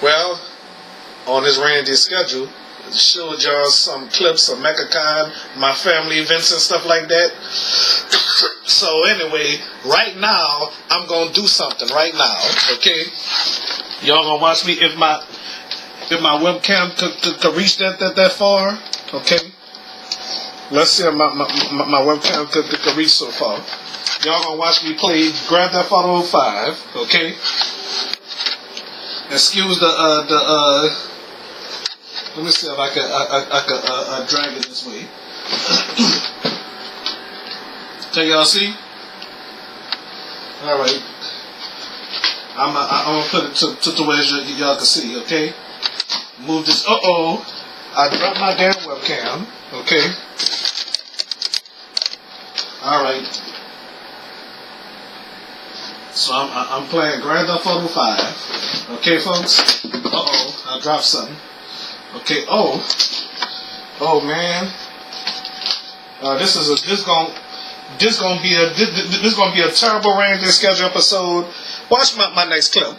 Well, on this Randy schedule, showed y'all some clips of MechaCon, my family events and stuff like that. So anyway, right now, I'm going to do something right now, okay? Y'all going to watch me if my webcam could reach that far, okay? Let's see if my webcam could reach so far. Y'all going to watch me play Grand Theft Auto 5, okay? Excuse let me see if I could drag it this way. Can y'all see? All right. I'm gonna put it to where y'all can see. Okay. Move this. I dropped my damn webcam. Okay. All right. So I'm playing Grand Theft Auto 5. Okay, folks. I dropped something. Okay. Oh man. This gonna be a terrible Randy schedule episode. Watch my next clip.